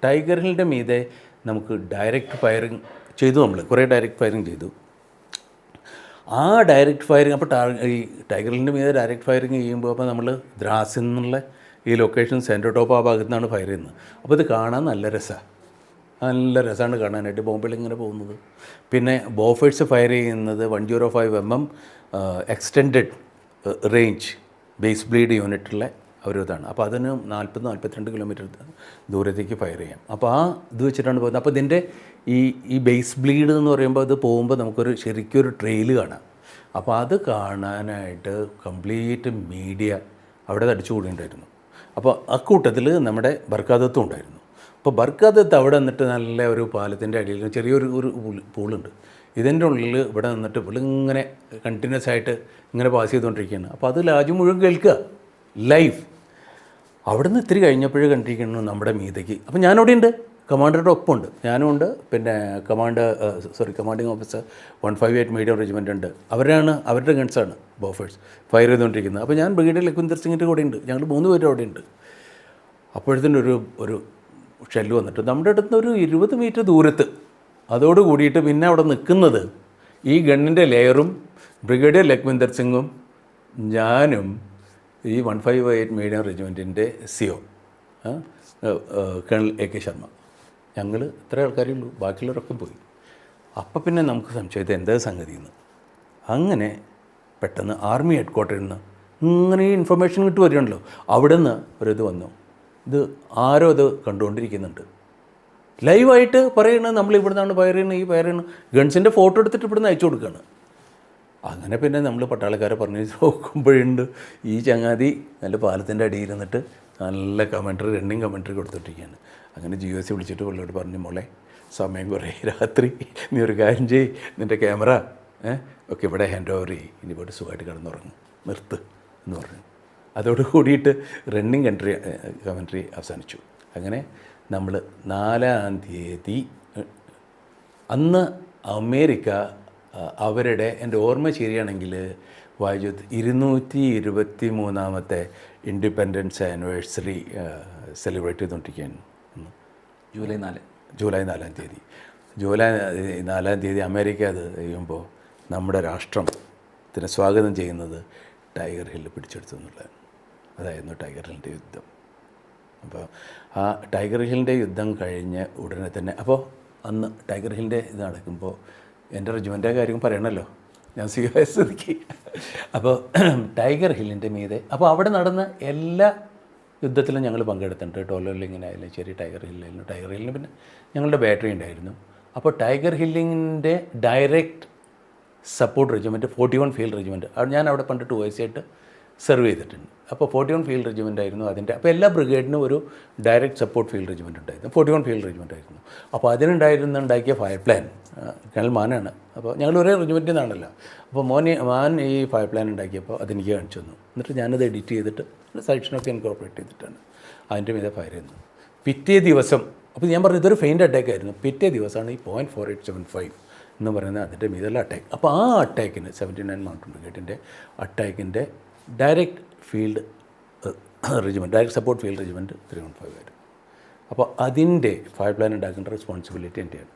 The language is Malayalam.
ടൈഗർ ഹില്ലിൻ്റെ മീതെ നമുക്ക് ഡയറക്റ്റ് ഫയറിങ് ചെയ്തു. നമ്മൾ കുറേ ഡയറക്റ്റ് ഫയറിങ് ചെയ്തു. ആ ഡയറക്റ്റ് ഫയറിങ് അപ്പോൾ ഈ ടൈഗർ ഹില്ലിൻ്റെ മീതെ ഡയറക്റ്റ് ഫയറിങ് ചെയ്യുമ്പോൾ അപ്പോൾ നമ്മൾ ദ്രാസിൽ നിന്നുള്ള ഈ ലൊക്കേഷൻ സെൻറ്റർ ടോപ്പ് ആ ഭാഗത്തു നിന്നാണ് ഫയർ ചെയ്യുന്നത്. അപ്പോൾ ഇത് കാണാൻ നല്ല രസമാണ്, നല്ല രസമാണ് കാണാനായിട്ട് ബോംബെയിൽ ഇങ്ങനെ പോകുന്നത്. പിന്നെ ബോഫേഴ്സ് ഫയർ ചെയ്യുന്നത് 105 mm extended range base bleed യൂണിറ്റുള്ള ഒരു ഇതാണ്. അപ്പോൾ അതിന് 40-42 കിലോമീറ്റർ ദൂരത്തേക്ക് ഫയർ ചെയ്യാം. അപ്പോൾ ആ ഇത് വെച്ചിട്ടാണ് പോകുന്നത്. അപ്പോൾ ഇതിൻ്റെ ഈ ബേസ് ബ്ലീഡ് എന്ന് പറയുമ്പോൾ അത് പോകുമ്പോൾ നമുക്കൊരു ശരിക്കും ഒരു ട്രെയിൽ കാണാം. അപ്പോൾ അത് കാണാനായിട്ട് കംപ്ലീറ്റ് മീഡിയ അവിടെ തടിച്ചു കൂടിയിട്ടുണ്ടായിരുന്നു. അപ്പോൾ അക്കൂട്ടത്തിൽ നമ്മുടെ ബർക്കാദത്തും ഉണ്ടായിരുന്നു. അപ്പോൾ ബർക്കാദത്ത് അവിടെ നിന്നിട്ട് നല്ല ഒരു പാലത്തിൻ്റെ അടിയിൽ ചെറിയൊരു പൂളുണ്ട്. ഇതിൻ്റെ ഉള്ളിൽ ഇവിടെ നിന്നിട്ട് ഇങ്ങനെ കണ്ടിന്യൂസ് ആയിട്ട് ഇങ്ങനെ പാസ് ചെയ്തുകൊണ്ടിരിക്കുകയാണ്. അപ്പോൾ അത് രാജ്യം മുഴുവൻ കേൾക്കുക ലൈവ്. അവിടെ നിന്ന് ഇത്തിരി കഴിഞ്ഞപ്പോഴേ കണ്ടിരിക്കുന്നു നമ്മുടെ മീതയ്ക്ക്. അപ്പോൾ ഞാനവിടെ ഉണ്ട്, കമാൻഡറുടെ ഒപ്പമുണ്ട്, ഞാനും ഉണ്ട്. പിന്നെ കമാൻഡിങ് ഓഫീസർ 158 മീഡിയം റെജിമെൻ്റ് ഉണ്ട്. അവരുടെ ഗൺസാണ് ബോഫേഴ്സ് ഫയർ ചെയ്തുകൊണ്ടിരിക്കുന്നത്. അപ്പോൾ ഞാൻ ബ്രിഗേഡിയർ ലഖ്വിന്ദർ സിംഗിൻ്റെ കൂടെ ഉണ്ട്, ഞങ്ങൾ 3 പേരും അവിടെ ഉണ്ട്. അപ്പോഴത്തേനും ഒരു ഷെല്ല് വന്നിട്ട് നമ്മുടെ അടുത്ത് ഒരു 20 മീറ്റർ ദൂരത്ത്. അതോട് കൂടിയിട്ട് പിന്നെ അവിടെ നിൽക്കുന്നത് ഈ ഗണ്ണിൻ്റെ ലെയറും ബ്രിഗേഡിയർ ലഖ്വിന്ദർ സിംഗും ഞാനും ഈ 158 മീഡിയം റെജിമെൻറ്റിൻ്റെ CO കേണൽ AK ശർമ്മ, ഞങ്ങൾ ഇത്ര ആൾക്കാരേ ഉള്ളൂ, ബാക്കിയുള്ളവരൊക്കെ പോയി. അപ്പം പിന്നെ നമുക്ക് സംശയത്തെ എന്താ സംഗതി എന്ന്. അങ്ങനെ പെട്ടെന്ന് ആർമി ഹെഡ് ക്വാർട്ടറിൽ നിന്ന് ഇങ്ങനെ ഈ ഇൻഫർമേഷൻ കിട്ടി വരികയാണല്ലോ. അവിടെ നിന്ന് ഒരിത് വന്നു, ഇത് ആരോ അത് കണ്ടുകൊണ്ടിരിക്കുന്നുണ്ട്, ലൈവായിട്ട് പറയണത് നമ്മൾ ഇവിടെ നിന്നാണ് ഫയർ ചെയ്യുന്നത്, ഈ ഫയർ ചെയ്യുന്നത്, ഗൺസിൻ്റെ ഫോട്ടോ എടുത്തിട്ട് ഇവിടെ നിന്ന് അയച്ചു കൊടുക്കുകയാണ്. അങ്ങനെ പിന്നെ നമ്മൾ പട്ടാളക്കാരെ പറഞ്ഞ് നോക്കുമ്പോഴുണ്ട് ഈ ചങ്ങാതി നല്ല പാലത്തിൻ്റെ അടിയിൽ നിന്നിട്ട് നല്ല കമൻട്രി, റണ്ണിങ് കമൻട്രി കൊടുത്തിട്ടിരിക്കുകയാണ്. അങ്ങനെ GOC വിളിച്ചിട്ട് പുള്ളിയോട് പറഞ്ഞു, മോളെ സമയം കുറേ രാത്രി, നീ ഒരു കാര്യം ചെയ്യ്, നിൻ്റെ ക്യാമറ ഒക്കെ ഇവിടെ ഹാൻഡ് ഓവർ ചെയ്യും, ഇനി പോയിട്ട് സുഖമായിട്ട് കിടന്നുറങ്ങും, നിർത്ത് എന്ന് പറഞ്ഞു. അതോട് കൂടിയിട്ട് റണ്ണിങ് കമൻട്രി അവസാനിച്ചു. അങ്ങനെ നമ്മൾ 4-ാം തീയതി അന്ന് അമേരിക്ക അവരുടെ, എൻ്റെ ഓർമ്മ ശരിയാണെങ്കിൽ വായിച്ചത് 223ാമത്തെ ഇൻഡിപെൻഡൻസ് ആനിവേഴ്സറി സെലിബ്രേറ്റ് ചെയ്തുകൊണ്ടിരിക്കുകയാണ്. ജൂലൈ 4-ാം തീയതി. ജൂലൈ 4-ാം തീയതി അമേരിക്ക അത് ചെയ്യുമ്പോൾ നമ്മുടെ രാഷ്ട്രത്തിന് സ്വാഗതം ചെയ്യുന്നത് ടൈഗർ ഹില്ല് പിടിച്ചെടുത്തു എന്നുള്ളതാണ്. അതായിരുന്നു ടൈഗർ ഹില്ലിൻ്റെ യുദ്ധം. അപ്പോൾ ആ ടൈഗർ ഹില്ലിൻ്റെ യുദ്ധം കഴിഞ്ഞ് ഉടനെ തന്നെ, അപ്പോൾ അന്ന് ടൈഗർ ഹില്ലിൻ്റെ ഇത് നടക്കുമ്പോൾ എൻ്റെ റെജിമെൻ്റെ കാര്യം പറയണമല്ലോ, ഞാൻ COS ഒതുക്കി. അപ്പോൾ ടൈഗർ ഹില്ലിൻ്റെ മീതെ, അപ്പോൾ അവിടെ നടന്ന എല്ലാ യുദ്ധത്തിലും ഞങ്ങൾ പങ്കെടുത്തിട്ടുണ്ട്. ടോലോലിങ്ങിനായാലും ശരി, ടൈഗർ ഹില്ലായാലും. ടൈഗർ ഹില്ലിന് പിന്നെ ഞങ്ങളുടെ ബാറ്ററി ഉണ്ടായിരുന്നു. അപ്പോൾ ടൈഗർ ഹില്ലിൻ്റെ direct support regiment 41 field regiment, അത് ഞാൻ അവിടെ പണ്ട് 2IC ആയിട്ട് സെർവ് ചെയ്തിട്ടുണ്ട്. അപ്പോൾ 41 ഫീൽഡ് റെജിമെൻ്റ് ആയിരുന്നു അതിൻ്റെ. അപ്പോൾ എല്ലാ ബ്രിഗേഡിനും ഒരു ഡയറക്റ്റ് സപ്പോർട്ട് ഫീൽഡ് റെജിമെൻറ്റ് ഉണ്ടായിരുന്നു. 41 ഫീൽഡ് റെജിമെൻ്റ് ആയിരുന്നു. അപ്പോൾ അതിനുണ്ടാക്കിയ ഫയർ പ്ലാൻ കേണൽ മാനാണ്. അപ്പോൾ ഞങ്ങൾ ഒരേ റെജിമെൻറ്റിൽ നിന്നാണല്ലോ. അപ്പോൾ മാൻ ഈ ഫയർ പ്ലാൻ ഉണ്ടാക്കിയപ്പോൾ അതെനിക്ക് കാണിച്ചു തന്നു. എന്നിട്ട് ഞാനത് എഡിറ്റ് ചെയ്തിട്ട് സെക്ഷനൊക്കെ ഇൻകോർപ്പറേറ്റ് ചെയ്തിട്ടാണ് അതിൻ്റെ മീതെ ഫയർ ചെയ്യുന്നത്. പിറ്റേ ദിവസം, അപ്പോൾ ഞാൻ പറഞ്ഞു ഇതൊരു ഫെയിൻ്റ് അറ്റാക്ക് ആയിരുന്നു. പിറ്റേ ദിവസമാണ് ഈ .4875 എന്ന് പറയുന്നത് അതിൻ്റെ മീതുള്ള അറ്റാക്ക്. അപ്പോൾ ആ അറ്റാക്കിന് 79 മൗണ്ടൻ ബ്രിഗേഡിൻ്റെ അറ്റാക്കിൻ്റെ direct field regiment, direct support field regiment 315 ആയിരുന്നു. അപ്പോൾ അതിൻ്റെ ഫയർ പ്ലാൻ ഉണ്ടാക്കേണ്ട റെസ്പോൺസിബിലിറ്റി എൻ്റെയാണ്.